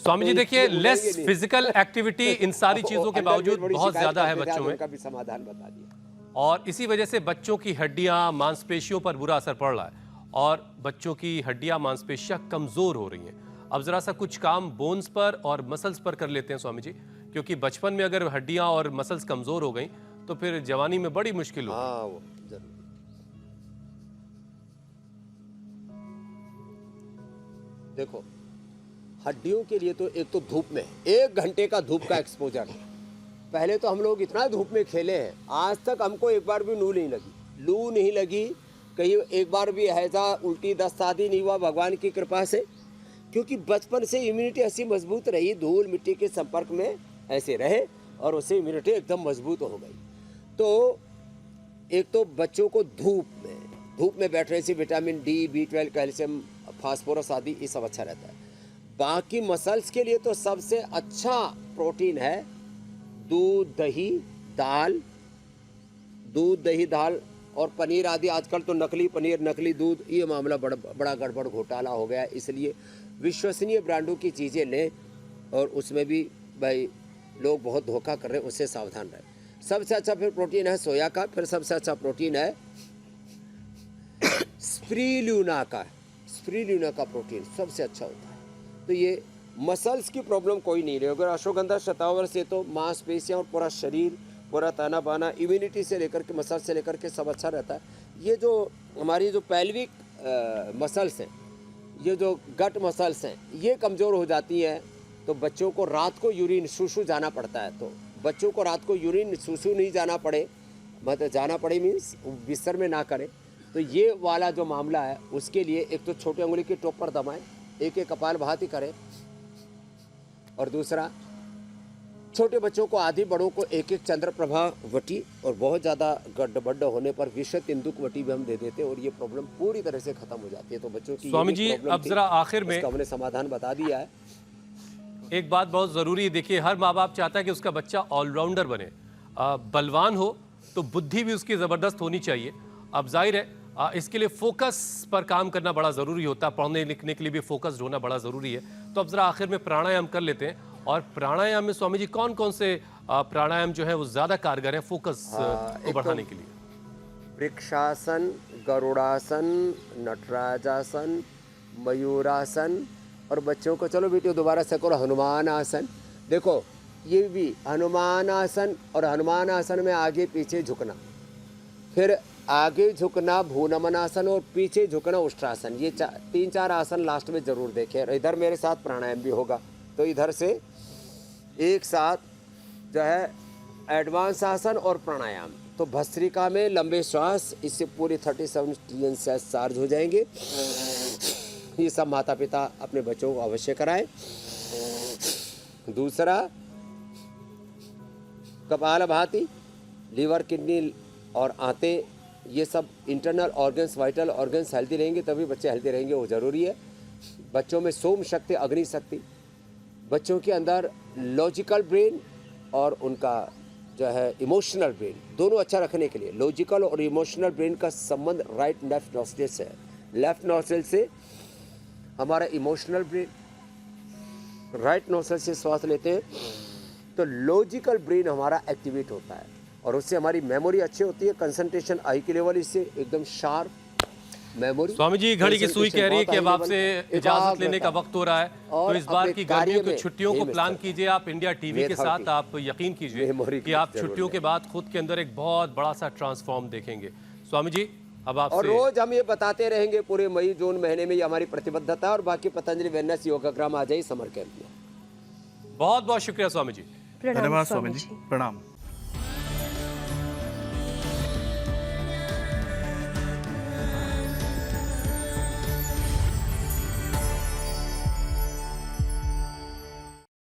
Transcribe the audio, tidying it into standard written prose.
स्वामी जी देखिए, less physical activity in सारी चीजों के बावजूद बहुत ज्यादा है बच्चों में, उनका भी समाधान बता दिया। और इसी वजह से बच्चों की हड्डियां मांसपेशियों पर बुरा असर पड़ रहा है और बच्चों की हड्डियां मांसपेशियां कमजोर हो रही हैं। अब जरा सा कुछ काम बोन्स पर और मसल्स पर कर लेते हैं स्वामी जी, क्योंकि बचपन में अगर हड्डियां और मसल्स कमजोर हो गई तो फिर जवानी में बड़ी मुश्किल होगी। हाँ वो जरूर। देखो, हड्डियों के लिए तो एक तो धूप में 1 घंटे का धूप का एक्सपोजर है। पहले तो हम लोग इतना धूप में खेले हैं, आज तक हमको एक बार भी लू नहीं लगी, कहीं एक बार भी हैजा उल्टी दस्त आदि नहीं हुआ भगवान की कृपा से, क्योंकि बचपन से इम्यूनिटी ऐसी मजबूत रही, धूल मिट्टी के संपर्क में ऐसे रहे और उससे इम्यूनिटी एकदम मजबूत हो गई। तो एक तो बच्चों को धूप में बैठने से vitamin D, B12, calcium, phosphorus आदि ये सब अच्छा रहता है। बाकी मसल्स के लिए तो सबसे अच्छा प्रोटीन है दूध, दही, दाल और पनीर आदि। आजकल तो नकली पनीर, नकली दूध, ये मामला बड़ा गड़बड़ घोटाला हो गया है। इसलिए विश्वसनीय ब्रांडों की चीज़ें लें, और उसमें भी भाई लोग बहुत धोखा कर रहे हैं, उससे सावधान रहें। सबसे अच्छा फिर प्रोटीन है सोया का, फिर सबसे अच्छा प्रोटीन है स्प्रील्यूना का प्रोटीन सबसे अच्छा होता है। तो ये मसल्स की प्रॉब्लम कोई नहीं रही। अगर अश्वगंधा शतावर से तो मांसपेशियां और पूरा शरीर, पूरा ताना बाना, इम्यूनिटी से लेकर के मसल से लेकर के सब अच्छा रहता है। ये जो हमारी जो पैल्विक मसल्स हैं, ये जो गट मसल्स हैं, ये कमज़ोर हो जाती हैं, तो बच्चों को रात को यूरिन सूसू जाना पड़ता है। तो बच्चों को रात को यूरिन सूसू नहीं जाना पड़े, मतलब जाना पड़े मीन्स बिस्तर में ना करें, तो ये वाला जो मामला है उसके लिए एक तो छोटी उंगली की टोक पर दबाएं, एक कपालभाति करें, और दूसरा छोटे बच्चों को आधी, बड़ों को एक चंद्रप्रभा वटी, और बहुत ज़्यादा गड्ढ होने पर विश्व तेंदुक वटी भी हम दे देते हैं, और ये प्रॉब्लम पूरी तरह से खत्म हो जाती है। तो बच्चों की स्वामी जी अब जरा आखिर में हमने समाधान बता दिया है। एक बात बहुत ज़रूरी है, देखिए हर माँ बाप चाहता है कि उसका बच्चा ऑलराउंडर बने, बलवान हो तो बुद्धि भी उसकी ज़बरदस्त होनी चाहिए। अब जाहिर है इसके लिए फोकस पर काम करना बड़ा ज़रूरी होता है, पढ़ने लिखने के लिए भी फोकस्ड होना बड़ा ज़रूरी है। तो अब ज़रा आखिर में प्राणायाम कर लेते हैं, और प्राणायाम में स्वामी जी कौन कौन से प्राणायाम जो है वो ज़्यादा कारगर है फोकस को बढ़ाने के लिए? वृक्षासन, गरुड़ासन, नटराजासन, मयूरासन, और बच्चों को चलो बेटियों दोबारा से करो हनुमान आसन। देखो ये भी हनुमान आसन, और हनुमान आसन में आगे पीछे झुकना, फिर आगे झुकना भूनमनासन, और पीछे झुकना उष्ट्रासन। ये 3-4 आसन लास्ट में ज़रूर देखें। और इधर मेरे साथ प्राणायाम भी होगा, तो इधर से एक साथ जो है एडवांस आसन और प्राणायाम। तो भस्त्रिका में लंबे श्वास, इससे पूरे 37 ट्रिलियन सेल्स चार्ज हो जाएंगे। ये सब माता पिता अपने बच्चों को अवश्य कराएं। दूसरा कपालभाति, लीवर, किडनी और आंतें, ये सब internal organs, vital organs healthy रहेंगे तभी बच्चे हेल्दी रहेंगे, वो ज़रूरी है। बच्चों में सोम शक्ति, अग्नि शक्ति, बच्चों के अंदर लॉजिकल ब्रेन और उनका जो है इमोशनल ब्रेन, दोनों अच्छा रखने के लिए लॉजिकल और इमोशनल ब्रेन का संबंध राइट लेफ्ट नॉस्ट्रिल से है। लेफ्ट नॉस्ट्रिल से हमारा इमोशनल ब्रेन, राइट नॉस्ट्रिल से श्वास लेते हैं तो लॉजिकल ब्रेन हमारा एक्टिवेट होता है, और उससे हमारी मेमोरी अच्छी होती है, कंसंट्रेशन आई की लेवल इससे एकदम शार्प मेमोरी। स्वामी जी घड़ी की सुई कह रही है कि अब आपसे इजाजत लेने का वक्त हो रहा है, तो इस बार की गर्मियों की छुट्टियों को प्लान कीजिए आप इंडिया टीवी के साथ। आप यकीन कीजिए कि आप छुट्टियों के बाद खुद के अंदर एक बहुत बड़ा सा ट्रांसफॉर्म देखेंगे। स्वामी जी अब आप, और रोज हम ये बताते रहेंगे पूरे मई जून महीने में, ये हमारी प्रतिबद्धता। और बाकी पतंजलि वेलनेस योगाग्राम आ जाइए समर कैंप में। बहुत बहुत शुक्रिया स्वामी जी। धन्यवाद स्वामी जी, प्रणाम।